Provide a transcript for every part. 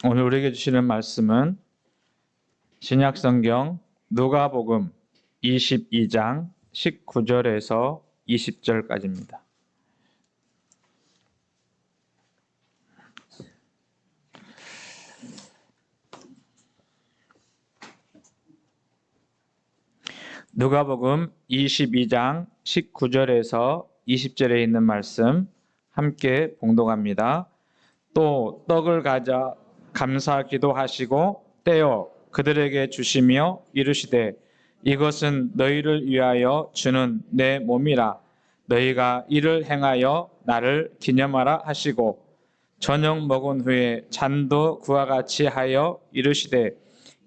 오늘 우리에게 주시는 말씀은 신약성경 누가복음 22장 19절에서 20절까지입니다. 누가복음 22장 19절에서 20절에 있는 말씀 함께 봉독합니다. 또 떡을 가져 감사 기도하시고 떼어 그들에게 주시며 이르시되 이것은 너희를 위하여 주는 내 몸이라. 너희가 이를 행하여 나를 기념하라 하시고 저녁 먹은 후에 잔도 그와 같이 하여 이르시되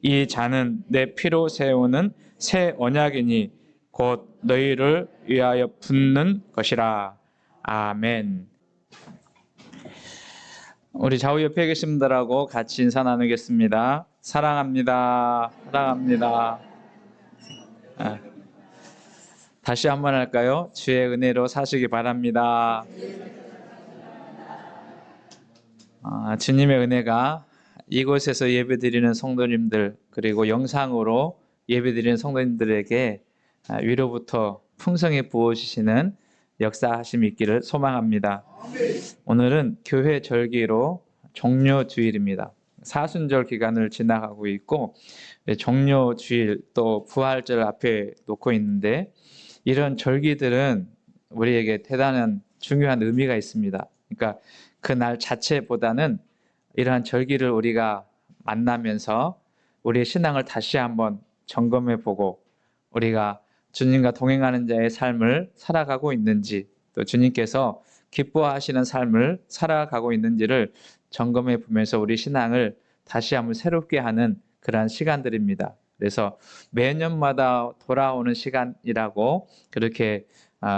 이 잔은 내 피로 세우는 새 언약이니 곧 너희를 위하여 붓는 것이라. 아멘. 우리 좌우 옆에 계신 분들하고 같이 인사 나누겠습니다. 사랑합니다. 사랑합니다. 다시 한번 할까요? 주의 은혜로 사시기 바랍니다. 주님의 은혜가 이곳에서 예배드리는 성도님들 그리고 영상으로 예배드리는 성도님들에게 위로부터 풍성히 부어주시는 역사하심이 있기를 소망합니다. 오늘은 교회 절기로 종료주일입니다. 사순절 기간을 지나가고 있고 종료주일 또 부활절 앞에 놓고 있는데 이런 절기들은 우리에게 대단한 중요한 의미가 있습니다. 그러니까 그날 자체보다는 이러한 절기를 우리가 만나면서 우리의 신앙을 다시 한번 점검해보고 우리가 주님과 동행하는 자의 삶을 살아가고 있는지 또 주님께서 기뻐하시는 삶을 살아가고 있는지를 점검해 보면서 우리 신앙을 다시 한번 새롭게 하는 그러한 시간들입니다. 그래서 매년마다 돌아오는 시간이라고 그렇게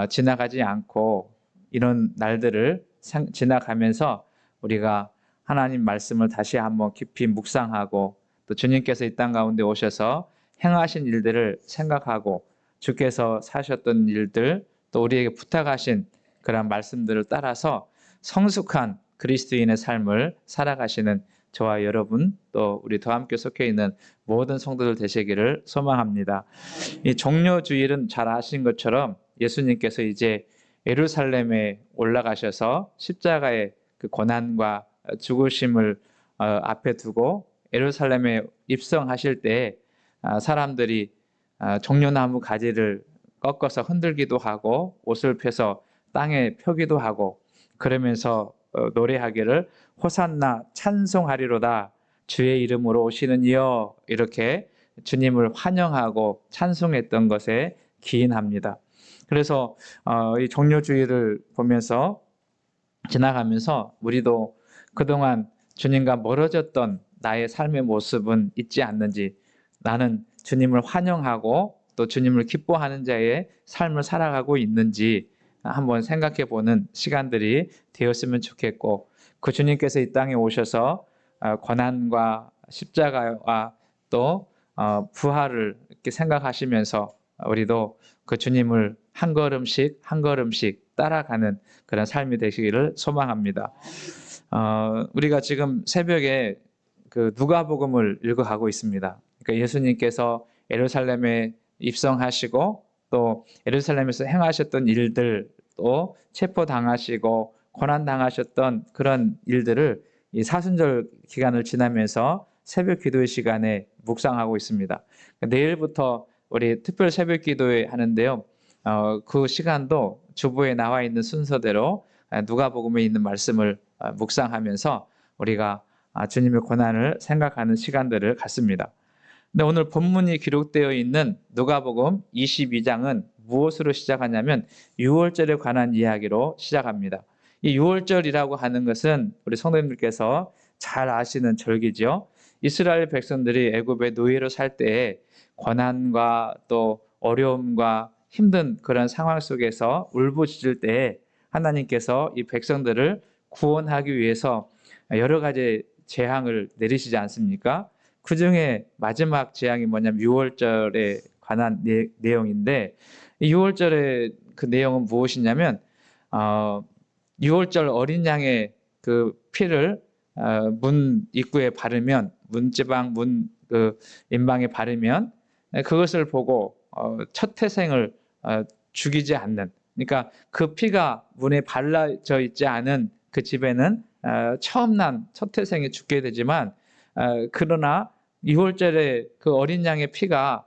지나가지 않고 이런 날들을 지나가면서 우리가 하나님 말씀을 다시 한번 깊이 묵상하고 또 주님께서 이 땅 가운데 오셔서 행하신 일들을 생각하고 주께서 사셨던 일들 또 우리에게 부탁하신 그런 말씀들을 따라서 성숙한 그리스도인의 삶을 살아가시는 저와 여러분 또 우리 더 함께 속해 있는 모든 성도들 되시기를 소망합니다. 이 종료주일은 잘 아신 것처럼 예수님께서 이제 예루살렘에 올라가셔서 십자가의 그 고난과 죽으심을 앞에 두고 예루살렘에 입성하실 때 사람들이 종려나무 가지를 꺾어서 흔들기도 하고 옷을 펴서 땅에 펴기도 하고 그러면서 노래하기를 호산나 찬송하리로다 주의 이름으로 오시는 이여 이렇게 주님을 환영하고 찬송했던 것에 기인합니다. 그래서 이 종료주일을 보면서 지나가면서 우리도 그동안 주님과 멀어졌던 나의 삶의 모습은 있지 않는지 나는 주님을 환영하고 또 주님을 기뻐하는 자의 삶을 살아가고 있는지 한번 생각해 보는 시간들이 되었으면 좋겠고 그 주님께서 이 땅에 오셔서 고난과 십자가와 또 부활을 이렇게 생각하시면서 우리도 그 주님을 한 걸음씩 한 걸음씩 따라가는 그런 삶이 되시기를 소망합니다. 우리가 지금 새벽에 그 누가복음을 읽어가고 있습니다. 그러니까 예수님께서 예루살렘에 입성하시고 또 예루살렘에서 행하셨던 일들 또 체포당하시고 고난당하셨던 그런 일들을 이 사순절 기간을 지나면서 새벽 기도의 시간에 묵상하고 있습니다. 내일부터 우리 특별 새벽 기도회 하는데요. 그 시간도 주보에 나와 있는 순서대로 누가복음에 있는 말씀을 묵상하면서 우리가 주님의 고난을 생각하는 시간들을 갖습니다. 근데 오늘 본문이 기록되어 있는 누가복음 22장은 무엇으로 시작하냐면 유월절에 관한 이야기로 시작합니다. 이 유월절이라고 하는 것은 우리 성도님들께서 잘 아시는 절기죠. 이스라엘 백성들이 애굽의 노예로 살 때에 고난과 또 어려움과 힘든 그런 상황 속에서 울부짖을 때에 하나님께서 이 백성들을 구원하기 위해서 여러 가지 재앙을 내리시지 않습니까? 그 중에 마지막 재앙이 뭐냐면 유월절에 관한 내용인데 이 유월절의 그 내용은 무엇이냐면 유월절 어린 양의 그 피를 문 입구에 바르면 문지방 그 임방에 바르면 그것을 보고 첫 태생을 죽이지 않는, 그러니까 그 피가 문에 발라져 있지 않은 그 집에는 처음 난 첫 태생이 죽게 되지만 그러나 6월절에 그 어린 양의 피가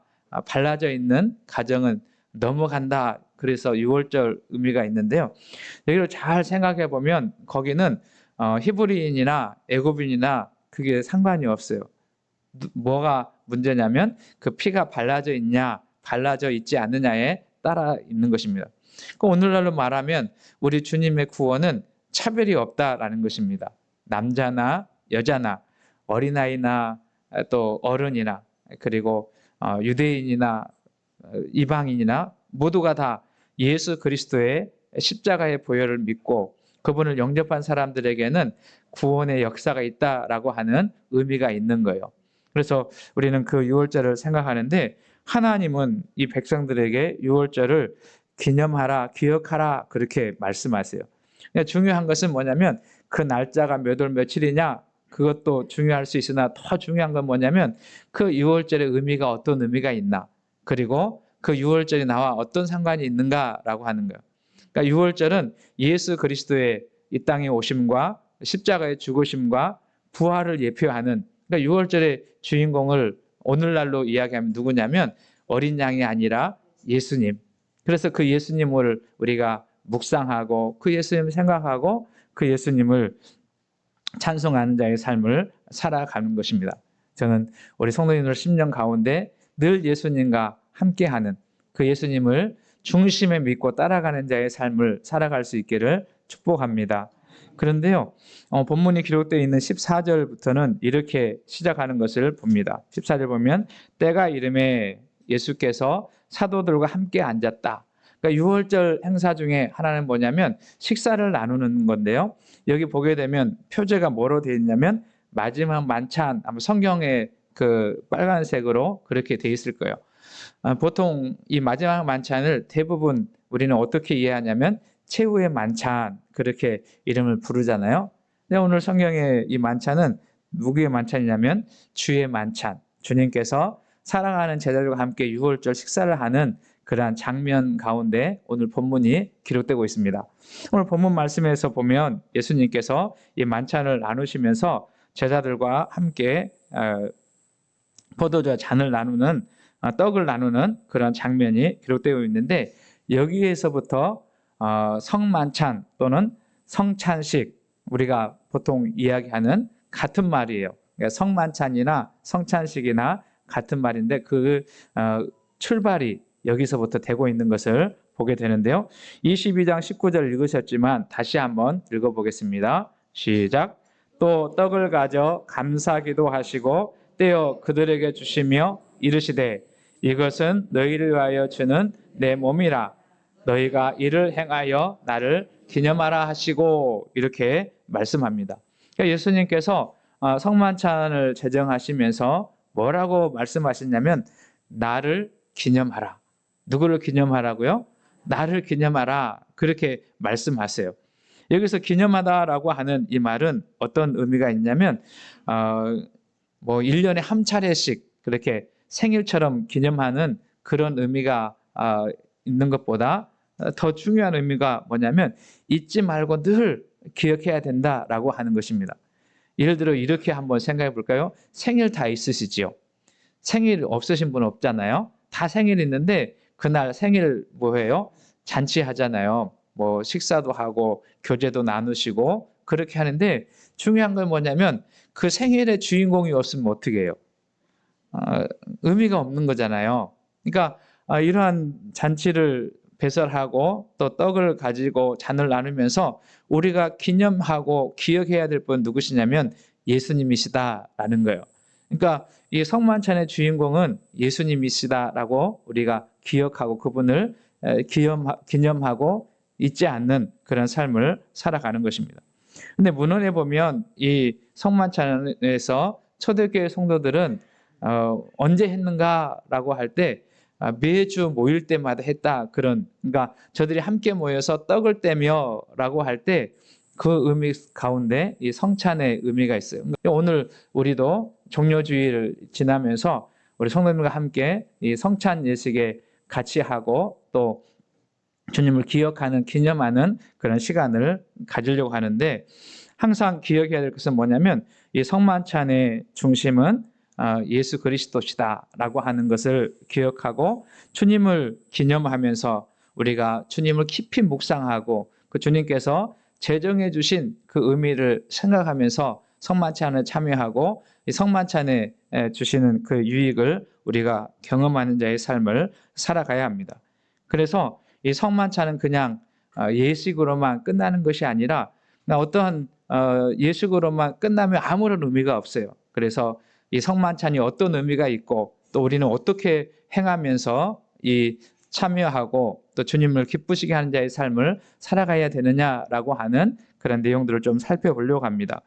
발라져 있는 가정은 넘어간다. 그래서 6월절 의미가 있는데요. 여기를 잘 생각해 보면 거기는 히브리인이나 애굽인이나 그게 상관이 없어요. 뭐가 문제냐면 그 피가 발라져 있냐, 발라져 있지 않느냐에 따라 있는 것입니다. 오늘날로 말하면 우리 주님의 구원은 차별이 없다라는 것입니다. 남자나 여자나 어린아이나 또 어른이나 그리고 유대인이나 이방인이나 모두가 다 예수 그리스도의 십자가의 보혈을 믿고 그분을 영접한 사람들에게는 구원의 역사가 있다라고 하는 의미가 있는 거예요. 그래서 우리는 그 유월절을 생각하는데 하나님은 이 백성들에게 유월절을 기념하라, 기억하라 그렇게 말씀하세요. 중요한 것은 뭐냐면 그 날짜가 몇 월 며칠이냐 그것도 중요할 수 있으나 더 중요한 건 뭐냐면 그 유월절의 의미가 어떤 의미가 있나, 그리고 그 유월절이 나와 어떤 상관이 있는가라고 하는 거예요. 그러니까 유월절은 예수 그리스도의 이 땅에 오심과 십자가의 죽으심과 부활을 예표하는, 그러니까 유월절의 주인공을 오늘날로 이야기하면 누구냐면 어린 양이 아니라 예수님. 그래서 그 예수님을 우리가 묵상하고 그 예수님을 생각하고 그 예수님을 찬송하는 자의 삶을 살아가는 것입니다. 저는 우리 성도님들 10년 가운데 늘 예수님과 함께하는 그 예수님을 중심에 믿고 따라가는 자의 삶을 살아갈 수 있기를 축복합니다. 그런데요, 본문이 기록되어 있는 14절부터는 이렇게 시작하는 것을 봅니다. 14절 보면 때가 이름에 예수께서 사도들과 함께 앉았다. 그러니까 유월절 행사 중에 하나는 뭐냐면 식사를 나누는 건데요. 여기 보게 되면 표제가 뭐로 되어 있냐면 마지막 만찬, 아마 성경에 그 빨간색으로 그렇게 되어 있을 거예요. 보통 이 마지막 만찬을 대부분 우리는 어떻게 이해하냐면 최후의 만찬 그렇게 이름을 부르잖아요. 근데 오늘 성경의 이 만찬은 누구의 만찬이냐면 주의 만찬, 주님께서 사랑하는 제자들과 함께 유월절 식사를 하는 그러한 장면 가운데 오늘 본문이 기록되고 있습니다. 오늘 본문 말씀에서 보면 예수님께서 이 만찬을 나누시면서 제자들과 함께 포도주와 잔을 나누는, 떡을 나누는 그런 장면이 기록되어 있는데 여기에서부터 성만찬 또는 성찬식, 우리가 보통 이야기하는 같은 말이에요. 그러니까 성만찬이나 성찬식이나 같은 말인데 그 출발이 여기서부터 되고 있는 것을 보게 되는데요. 22장 19절 읽으셨지만 다시 한번 읽어보겠습니다. 시작. 또 떡을 가져 감사기도 하시고 떼어 그들에게 주시며 이르시되 이것은 너희를 위하여 주는 내 몸이라. 너희가 이를 행하여 나를 기념하라 하시고 이렇게 말씀합니다. 그러니까 예수님께서 성만찬을 제정하시면서 뭐라고 말씀하셨냐면 나를 기념하라. 누구를 기념하라고요? 나를 기념하라. 그렇게 말씀하세요. 여기서 기념하다라고 하는 이 말은 어떤 의미가 있냐면 1년에 한 차례씩 그렇게 생일처럼 기념하는 그런 의미가 있는 것보다 더 중요한 의미가 뭐냐면 잊지 말고 늘 기억해야 된다라고 하는 것입니다. 예를 들어 이렇게 한번 생각해 볼까요? 생일 다 있으시지요? 생일 없으신 분 없잖아요. 다 생일 있는데 그날 생일 뭐해요? 잔치하잖아요. 식사도 하고 교제도 나누시고 그렇게 하는데 중요한 건 뭐냐면 그 생일의 주인공이 없으면 어떻게 해요? 의미가 없는 거잖아요. 그러니까 이러한 잔치를 배설하고 또 떡을 가지고 잔을 나누면서 우리가 기념하고 기억해야 될 분 누구시냐면 예수님이시다라는 거예요. 그러니까 이 성만찬의 주인공은 예수님이시다라고 우리가 기억하고 그분을 기념하고 잊지 않는 그런 삶을 살아가는 것입니다. 근데 문헌에 보면 이 성만찬에서 초대교회 성도들은 언제 했는가라고 할 때 매주 모일 때마다 했다. 그러니까 저들이 함께 모여서 떡을 떼며라고 할 때 그 의미 가운데 이 성찬의 의미가 있어요. 오늘 우리도 종료주의를 지나면서 우리 성도님과 함께 이 성찬 예식에 같이 하고 또 주님을 기억하는, 기념하는 그런 시간을 가지려고 하는데, 항상 기억해야 될 것은 뭐냐면 이 성만찬의 중심은 예수 그리스도시다라고 하는 것을 기억하고, 주님을 기념하면서 우리가 주님을 깊이 묵상하고 그 주님께서 제정해 주신 그 의미를 생각하면서 성만찬에 참여하고, 이 성만찬에 주시는 그 유익을 우리가 경험하는 자의 삶을 살아가야 합니다. 그래서 이 성만찬은 그냥 예식으로만 끝나는 것이 아니라, 어떠한 예식으로만 끝나면 아무런 의미가 없어요. 그래서 이 성만찬이 어떤 의미가 있고, 또 우리는 어떻게 행하면서 이 참여하고 또 주님을 기쁘시게 하는 자의 삶을 살아가야 되느냐라고 하는 그런 내용들을 좀 살펴보려고 합니다.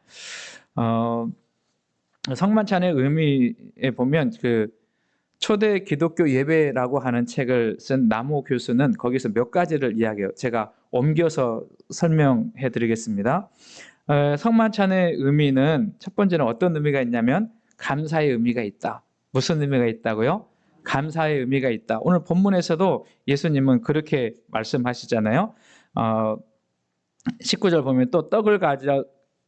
성만찬의 의미에 보면 그 초대 기독교 예배라고 하는 책을 쓴 나모 교수는 거기서 몇 가지를 이야기해요. 제가 옮겨서 설명해 드리겠습니다. 성만찬의 의미는 첫 번째는 어떤 의미가 있냐면 감사의 의미가 있다. 무슨 의미가 있다고요? 감사의 의미가 있다. 오늘 본문에서도 예수님은 그렇게 말씀하시잖아요. 19절 보면 또 떡을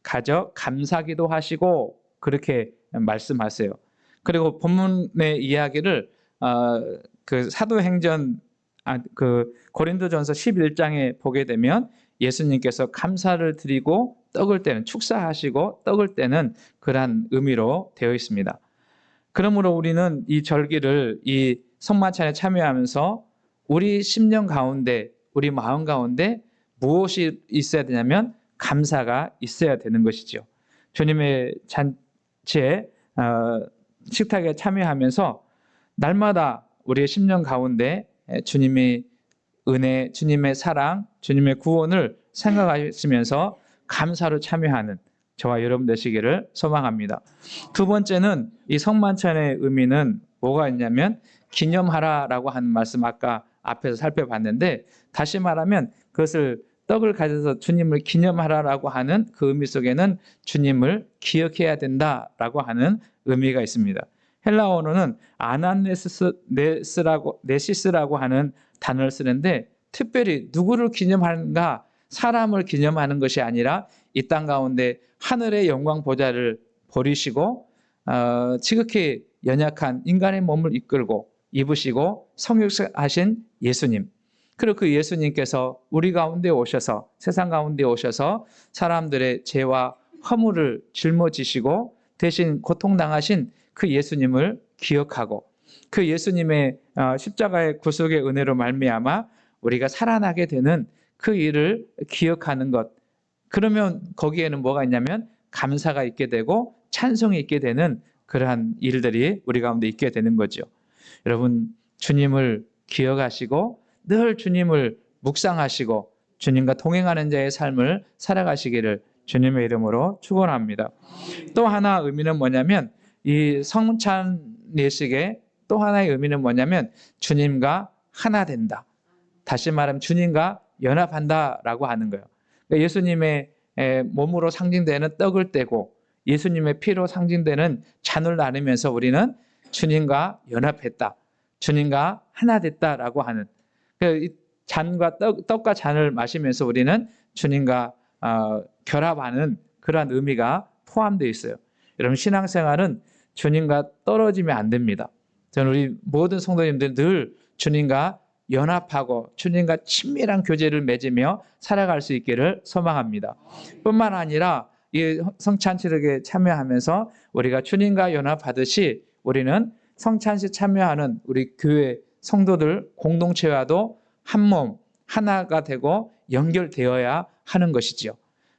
가져 감사기도 하시고 그렇게 말씀하세요. 그리고 본문의 이야기를 그 사도행전 그 고린도전서 11장에 보게 되면 예수님께서 감사를 드리고 떡을 떼는, 축사하시고 떡을 떼는 그러한 의미로 되어 있습니다. 그러므로 우리는 이 절기를, 이 성만찬에 참여하면서 우리 심령 가운데, 우리 마음 가운데 무엇이 있어야 되냐면 감사가 있어야 되는 것이죠. 주님의 잔치에 식탁에 참여하면서 날마다 우리의 심령 가운데 주님의 은혜, 주님의 사랑, 주님의 구원을 생각하시면서 감사로 참여하는 저와 여러분 되시기를 소망합니다. 두 번째는 이 성만찬의 의미는 뭐가 있냐면 기념하라라고 하는 말씀, 아까 앞에서 살펴봤는데, 다시 말하면 그것을 떡을 가져서 주님을 기념하라라고 하는 그 의미 속에는 주님을 기억해야 된다라고 하는 의미가 있습니다. 헬라 언어는 네시스라고 하는 단어를 쓰는데, 특별히 누구를 기념하는가, 사람을 기념하는 것이 아니라 이 땅 가운데 하늘의 영광 보좌를 버리시고 지극히 연약한 인간의 몸을 이끌고 입으시고 성육하신 예수님, 그리고 그 예수님께서 우리 가운데 오셔서, 세상 가운데 오셔서 사람들의 죄와 허물을 짊어지시고 대신 고통당하신 그 예수님을 기억하고, 그 예수님의 십자가의 구속의 은혜로 말미암아 우리가 살아나게 되는 그 일을 기억하는 것. 그러면 거기에는 뭐가 있냐면 감사가 있게 되고 찬송이 있게 되는 그러한 일들이 우리 가운데 있게 되는 거죠. 여러분, 주님을 기억하시고 늘 주님을 묵상하시고 주님과 동행하는 자의 삶을 살아가시기를 주님의 이름으로 축원합니다. 또 하나 의미는 뭐냐면, 이 성찬 예식의 또 하나의 의미는 뭐냐면 주님과 하나 된다. 다시 말하면 주님과 연합한다라고 하는 거예요. 그러니까 예수님의 몸으로 상징되는 떡을 떼고 예수님의 피로 상징되는 잔을 나누면서 우리는 주님과 연합했다, 주님과 하나 됐다라고 하는, 이 잔과 떡과 잔을 마시면서 우리는 주님과 결합하는 그러한 의미가 포함되어 있어요. 여러분, 신앙생활은 주님과 떨어지면 안 됩니다. 저는 우리 모든 성도님들 늘 주님과 연합하고 주님과 친밀한 교제를 맺으며 살아갈 수 있기를 소망합니다. 뿐만 아니라 이 성찬식에 참여하면서 우리가 주님과 연합하듯이 우리는 성찬식 참여하는 우리 교회 성도들 공동체와도 한 몸, 하나가 되고 연결되어야 하는 것이지요.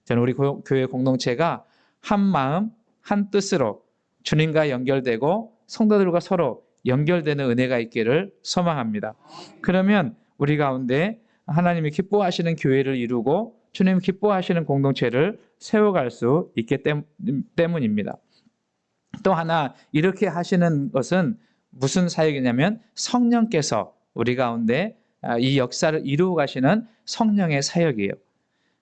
저는 우리 교회 공동체가 한 마음, 한 뜻으로 주님과 연결되고 성도들과 서로 연결되는 은혜가 있기를 소망합니다. 그러면 우리 가운데 하나님이 기뻐하시는 교회를 이루고 주님 기뻐하시는 공동체를 세워갈 수 있기 때문입니다. 또 하나 이렇게 하시는 것은 무슨 사역이냐면 성령께서 우리 가운데 이 역사를 이루어 가시는 성령의 사역이에요.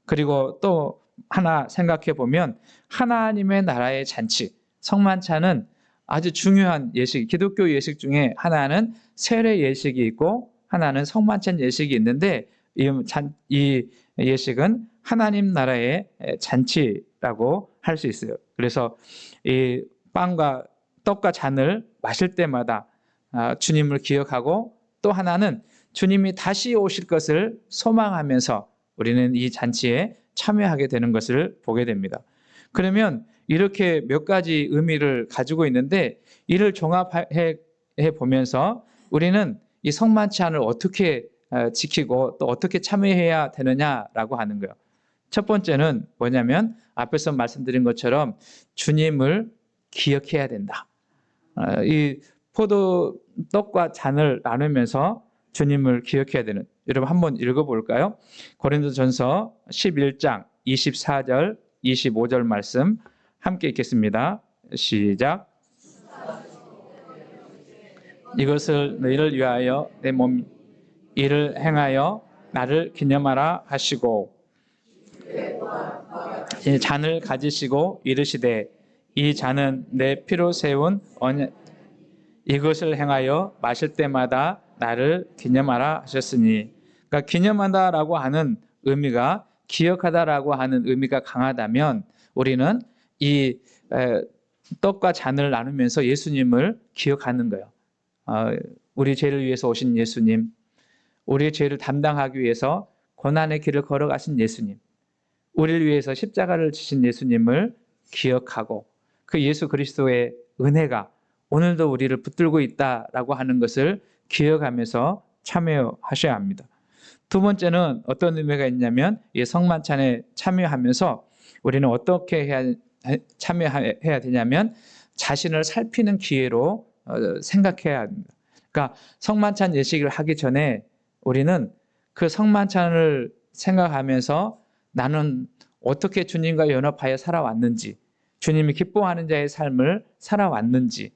그리고 또 하나 생각해 보면 하나님의 나라의 잔치, 성만찬은 아주 중요한 예식, 기독교 예식 중에 하나는 세례 예식이 있고 하나는 성만찬 예식이 있는데 이 예식은 하나님 나라의 잔치라고 할 수 있어요. 그래서 이 빵과 떡과 잔을 마실 때마다 주님을 기억하고 또 하나는 주님이 다시 오실 것을 소망하면서 우리는 이 잔치에 참여하게 되는 것을 보게 됩니다. 그러면 이렇게 몇 가지 의미를 가지고 있는데 이를 종합해 보면서 우리는 이 성만찬을 어떻게 지키고 또 어떻게 참여해야 되느냐라고 하는 거예요. 첫 번째는 뭐냐면 앞에서 말씀드린 것처럼 주님을 기억해야 된다. 이 포도떡과 잔을 나누면서 주님을 기억해야 되는, 여러분 한번 읽어볼까요? 고린도전서 11장 24절 25절 말씀 함께 읽겠습니다. 시작. 이것을 너희를 위하여 내 몸 이를 행하여 나를 기념하라 하시고 잔을 가지시고 이르시되 이 잔은 내 피로 세운 언약, 이것을 행하여 마실 때마다 나를 기념하라 하셨으니, 그러니까 기념한다라고 하는 의미가, 기억하다라고 하는 의미가 강하다면 우리는 이 떡과 잔을 나누면서 예수님을 기억하는 거예요. 우리 죄를 위해서 오신 예수님, 우리의 죄를 담당하기 위해서 고난의 길을 걸어가신 예수님, 우리를 위해서 십자가를 지신 예수님을 기억하고 그 예수 그리스도의 은혜가 오늘도 우리를 붙들고 있다라고 하는 것을 기억하면서 참여하셔야 합니다. 두 번째는 어떤 의미가 있냐면 이 성만찬에 참여하면서 우리는 어떻게 참여해야 되냐면 자신을 살피는 기회로 생각해야 합니다. 그러니까 성만찬 예식을 하기 전에 우리는 그 성만찬을 생각하면서 나는 어떻게 주님과 연합하여 살아왔는지, 주님이 기뻐하는 자의 삶을 살아왔는지,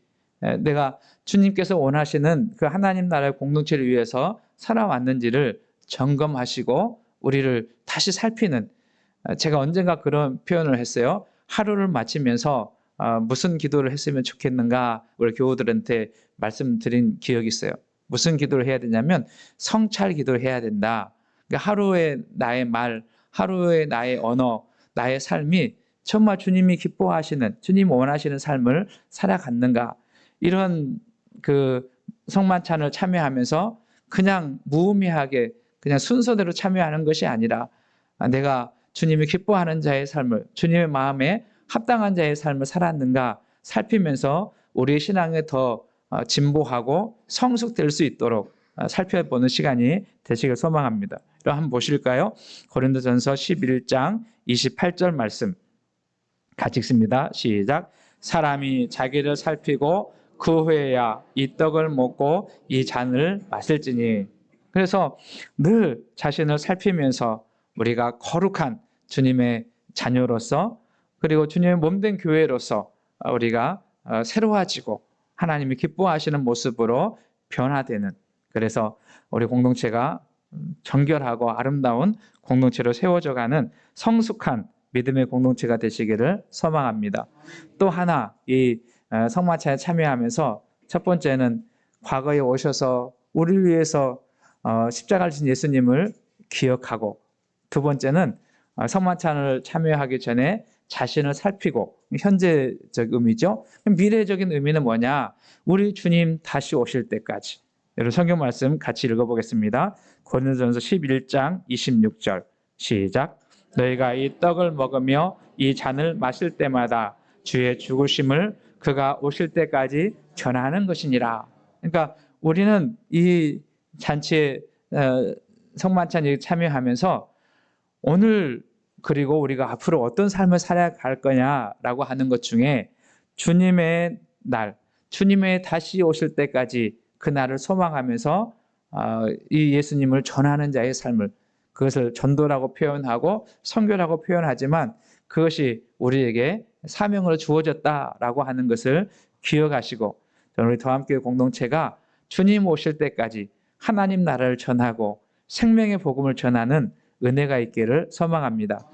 내가 주님께서 원하시는 그 하나님 나라의 공동체를 위해서 살아왔는지를 점검하시고 우리를 다시 살피는, 제가 언젠가 그런 표현을 했어요. 하루를 마치면서 무슨 기도를 했으면 좋겠는가 우리 교우들한테 말씀드린 기억이 있어요. 무슨 기도를 해야 되냐면 성찰 기도를 해야 된다. 그러니까 하루의 나의 말, 하루의 나의 언어, 나의 삶이 정말 주님이 기뻐하시는, 주님 원하시는 삶을 살아갔는가. 이런 그 성만찬을 참여하면서 그냥 무의미하게 그냥 순서대로 참여하는 것이 아니라 내가 주님이 기뻐하는 자의 삶을, 주님의 마음에 합당한 자의 삶을 살았는가 살피면서 우리의 신앙에 더 진보하고 성숙될 수 있도록 살펴보는 시간이 되시길 소망합니다. 그럼 한번 보실까요? 고린도전서 11장 28절 말씀 같이 읽습니다. 시작. 사람이 자기를 살피고 그 후에야 이 떡을 먹고 이 잔을 마실지니. 그래서 늘 자신을 살피면서 우리가 거룩한 주님의 자녀로서 그리고 주님의 몸된 교회로서 우리가 새로워지고 하나님이 기뻐하시는 모습으로 변화되는, 그래서 우리 공동체가 정결하고 아름다운 공동체로 세워져가는 성숙한 믿음의 공동체가 되시기를 소망합니다. 또 하나 이 성만찬에 참여하면서 첫 번째는 과거에 오셔서 우리를 위해서 십자가를 지신 예수님을 기억하고, 두 번째는 성만찬을 참여하기 전에 자신을 살피고, 현재적 의미죠. 미래적인 의미는 뭐냐? 우리 주님 다시 오실 때까지. 여러분 성경 말씀 같이 읽어보겠습니다. 고린도전서 11장 26절 시작. 너희가 이 떡을 먹으며 이 잔을 마실 때마다 주의 죽으심을 그가 오실 때까지 전하는 것이니라. 그러니까 우리는 이 잔치에 성만찬에 참여하면서 오늘 그리고 우리가 앞으로 어떤 삶을 살아갈 거냐라고 하는 것 중에 주님의 날, 주님의 다시 오실 때까지 그 날을 소망하면서 이 예수님을 전하는 자의 삶을, 그것을 전도라고 표현하고 선교라고 표현하지만 그것이 우리에게 사명으로 주어졌다라고 하는 것을 기억하시고, 우리 더함교회 공동체가 주님 오실 때까지 하나님 나라를 전하고 생명의 복음을 전하는 은혜가 있기를 소망합니다.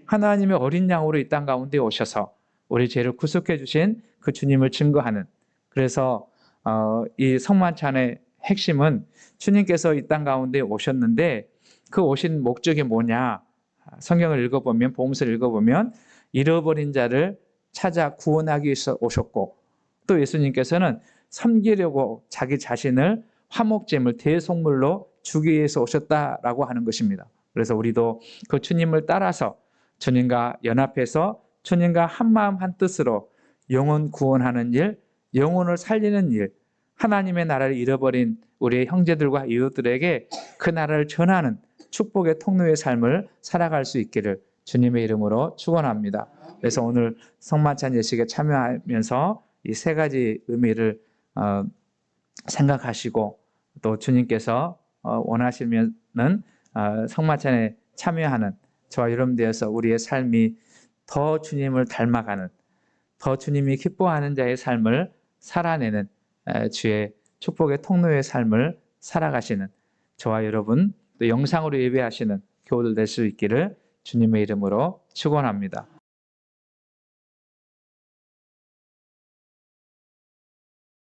하나님의 어린 양으로 이 땅 가운데 오셔서 우리 죄를 구속해 주신 그 주님을 증거하는, 그래서 이 성만찬의 핵심은 주님께서 이 땅 가운데 오셨는데 그 오신 목적이 뭐냐? 성경을 읽어보면, 복음서를 읽어보면 잃어버린 자를 찾아 구원하기 위해서 오셨고, 또 예수님께서는 섬기려고 자기 자신을 화목제물 대속물로 주기 위해서 오셨다라고 하는 것입니다. 그래서 우리도 그 주님을 따라서 주님과 연합해서 주님과 한마음 한뜻으로 영혼 구원하는 일, 영혼을 살리는 일, 하나님의 나라를 잃어버린 우리의 형제들과 이웃들에게 그 나라를 전하는 축복의 통로의 삶을 살아갈 수 있기를 주님의 이름으로 축원합니다. 그래서 오늘 성만찬 예식에 참여하면서 이 세 가지 의미를 생각하시고, 또 주님께서 원하시면은 성만찬에 참여하는 저와 여러분 되어서 우리의 삶이 더 주님을 닮아가는, 더 주님이 기뻐하는 자의 삶을 살아내는 주의 축복의 통로의 삶을 살아가시는 저와 여러분, 또 영상으로 예배하시는 교우들 될 수 있기를 주님의 이름으로 축원합니다.